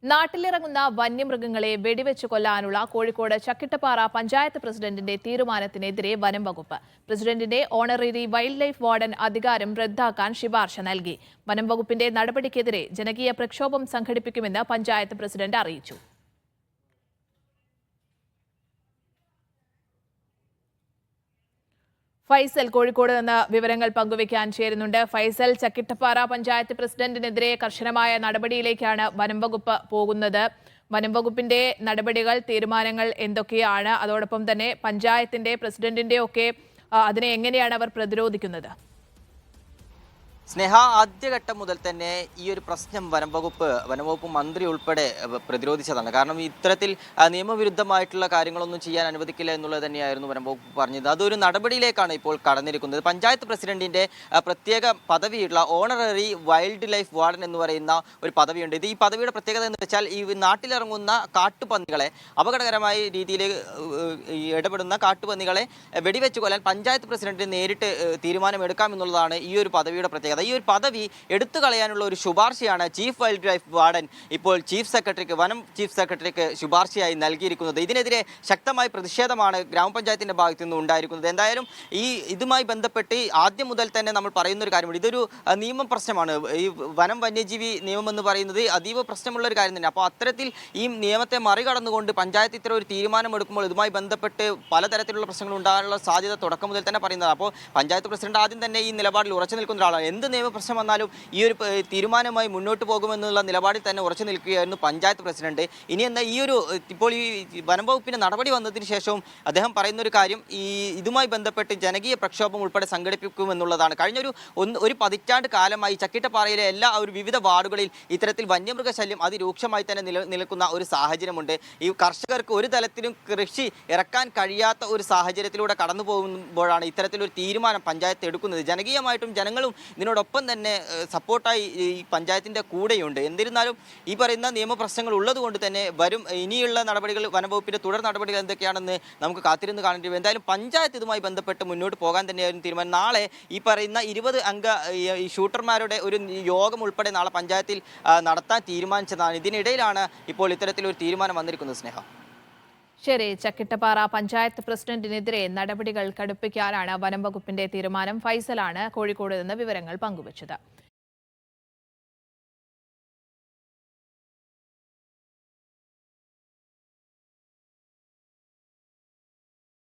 നാട്ടിലിറങ്ങുന്ന വന്യമൃഗങ്ങളെ വെടിവെച്ച് കൊല്ലാനുള്ള കോഴിക്കോട് ചക്കിട്ടപ്പാറ പഞ്ചായത്ത് പ്രസിഡന്റിന്റെ തീരുമാനത്തിനെതിരെ വനം വകുപ്പ്. പ്രസിഡന്റിന്റെ ഓണററി വൈൽഡ് ലൈഫ് വാർഡൻ അധികാരം റദ്ദാക്കാൻ ശുപാർശ നൽകി. വനം വകുപ്പിന്റെ നടപടിക്കെതിരെ ജനകീയ പ്രക്ഷോഭം സംഘടിപ്പിക്കുമെന്ന് പഞ്ചായത്ത് പ്രസിഡന്റ് അറിയിച്ചു. ഫൈസൽ കോഴിക്കോട് നിന്ന് വിവരങ്ങൾ പങ്കുവയ്ക്കാൻ ചേരുന്നുണ്ട്. ഫൈസൽ, ചക്കിട്ടപ്പാറ പഞ്ചായത്ത് പ്രസിഡന്റിനെതിരെ കർശനമായ നടപടിയിലേക്കാണ് വനം വകുപ്പ് പോകുന്നത്. വനം വകുപ്പിന്റെ നടപടികൾ, തീരുമാനങ്ങൾ എന്തൊക്കെയാണ്? അതോടൊപ്പം തന്നെ പഞ്ചായത്തിന്റെ പ്രസിഡന്റിന്റെ ഒക്കെ അതിനെ എങ്ങനെയാണ് അവർ പ്രതിരോധിക്കുന്നത്? സ്നേഹ, ആദ്യഘട്ടം മുതൽ തന്നെ ഈ ഒരു പ്രശ്നം വനംവകുപ്പ് മന്ത്രി ഉൾപ്പെടെ പ്രതിരോധിച്ചതാണ്. കാരണം ഇത്തരത്തിൽ നിയമവിരുദ്ധമായിട്ടുള്ള കാര്യങ്ങളൊന്നും ചെയ്യാൻ അനുവദിക്കില്ല എന്നുള്ളത് തന്നെയായിരുന്നു വനംവകുപ്പ് പറഞ്ഞത്. അതൊരു നടപടിയിലേക്കാണ് ഇപ്പോൾ കടന്നിരിക്കുന്നത്. പഞ്ചായത്ത് പ്രസിഡന്റിന്റെ പ്രത്യേക പദവിയുള്ള ഓണററി വൈൽഡ് ലൈഫ് വാർഡൻ എന്ന് പറയുന്ന ഒരു പദവിയുണ്ട്. ഈ പദവിയുടെ പ്രത്യേകത എന്ന് വെച്ചാൽ ഈ നാട്ടിലിറങ്ങുന്ന കാട്ടുപന്നികളെ, അപകടകരമായ രീതിയിൽ ഇടപെടുന്ന കാട്ടുപന്നികളെ വെടിവെച്ച് കൊല്ലാൻ പഞ്ചായത്ത് പ്രസിഡന്റിന് നേരിട്ട് തീരുമാനമെടുക്കാം എന്നുള്ളതാണ് ഈ ഒരു പദവിയുടെ പ്രത്യേകത. ഈ ഒരു പദവി എടുത്തു കളയാനുള്ള ഒരു ശുപാർശയാണ് ചീഫ് വൈൽഡ് ലൈഫ് വാർഡൻ ഇപ്പോൾ വനം ചീഫ് സെക്രട്ടറിക്ക് ശുപാർശയായി നൽകിയിരിക്കുന്നത്. ഇതിനെതിരെ ശക്തമായ പ്രതിഷേധമാണ് ഗ്രാമപഞ്ചായത്തിന്റെ ഭാഗത്തു നിന്ന് ഉണ്ടായിരിക്കുന്നത്. എന്തായാലും ഇതുമായി ബന്ധപ്പെട്ട് ആദ്യം മുതൽ തന്നെ നമ്മൾ പറയുന്ന ഒരു കാര്യമുണ്ട്. ഇതൊരു നിയമ പ്രശ്നമാണ്. ഈ വന്യജീവി നിയമം എന്ന് പറയുന്നത് അതീവ പ്രശ്നമുള്ള ഒരു കാര്യം തന്നെ. അപ്പോൾ അത്തരത്തിൽ ഈ നിയമത്തെ മറികടന്നുകൊണ്ട് പഞ്ചായത്ത് ഇത്തരം ഒരു തീരുമാനം എടുക്കുമ്പോൾ ഇതുമായി ബന്ധപ്പെട്ട് പലതരത്തിലുള്ള പ്രശ്നങ്ങൾ ഉണ്ടാകാനുള്ള സാധ്യത തുടക്കം മുതൽ തന്നെ പറയുന്നത്. അപ്പോൾ പഞ്ചായത്ത് പ്രസിഡന്റ് ആദ്യം തന്നെ ഈ നിലപാടിൽ ഉറച്ചു നിൽക്കുന്ന ഒരാളാണ്. എന്ത് നിയമപ്രശ്നം വന്നാലും ഈ ഒരു തീരുമാനവുമായി മുന്നോട്ട് പോകുമെന്നുള്ള നിലപാടിൽ തന്നെ ഉറച്ചു നിൽക്കുകയായിരുന്നു പഞ്ചായത്ത് പ്രസിഡന്റ്. ഇനി എന്നാൽ ഇപ്പോൾ ഈ വനം വകുപ്പിന്റെ നടപടി വന്നതിന് ശേഷവും അദ്ദേഹം പറയുന്ന ഒരു കാര്യം, ഇതുമായി ബന്ധപ്പെട്ട് ജനകീയ പ്രക്ഷോഭം ഉൾപ്പെടെ സംഘടിപ്പിക്കുമെന്നുള്ളതാണ്. കഴിഞ്ഞ ഒരു പതിറ്റാണ്ട് കാലമായി ചക്കിട്ടപ്പാറയിലെ വിവിധ വാർഡുകളിൽ ഇത്തരത്തിൽ വന്യമൃഗശല്യം അതിരൂക്ഷമായി തന്നെ നിൽക്കുന്ന ഒരു സാഹചര്യമുണ്ട്. ഈ കർഷകർക്ക് ഒരു തലത്തിലും കൃഷി ഇറക്കാൻ കഴിയാത്ത ഒരു സാഹചര്യത്തിലൂടെ കടന്നു പോകുമ്പോഴാണ് ഇത്തരത്തിലൊരു തീരുമാനം പഞ്ചായത്ത് എടുക്കുന്നത്. ജനകീയമായിട്ടും ജനങ്ങളും ഇതിനോടൊപ്പം തന്നെ സപ്പോർട്ടായി ഈ പഞ്ചായത്തിൻ്റെ കൂടെയുണ്ട്. എന്നിരുന്നാലും ഈ പറയുന്ന നിയമപ്രശ്നങ്ങൾ ഉള്ളതുകൊണ്ട് തന്നെ ഇനിയുള്ള നടപടികൾ, വനംവകുപ്പിൻ്റെ തുടർ നടപടികൾ എന്തൊക്കെയാണെന്ന് നമുക്ക് കാത്തിരുന്ന് കാണേണ്ടി വരും. എന്തായാലും പഞ്ചായത്ത് ഇതുമായി ബന്ധപ്പെട്ട് മുന്നോട്ട് പോകാൻ തന്നെയായിരുന്നു തീരുമാനം. നാളെ ഈ പറയുന്ന 20 അംഗ ഈ ഷൂട്ടർമാരുടെ ഒരു യോഗം ഉൾപ്പെടെ നാളെ പഞ്ചായത്തിൽ നടത്താൻ തീരുമാനിച്ചതാണ്. ഇതിനിടയിലാണ് ഇപ്പോൾ ഇത്തരത്തിലൊരു തീരുമാനം വന്നിരിക്കുന്നത്. സ്നേഹ, ശരി, ചക്കിട്ടപ്പാറ പഞ്ചായത്ത് പ്രസിഡന്റിനെതിരെ നടപടികൾ കടുപ്പിക്കാനാണ് വനം വകുപ്പിന്റെ തീരുമാനം. ഫൈസലാണ് കോഴിക്കോട് നിന്ന് വിവരങ്ങൾ പങ്കുവച്ചത്.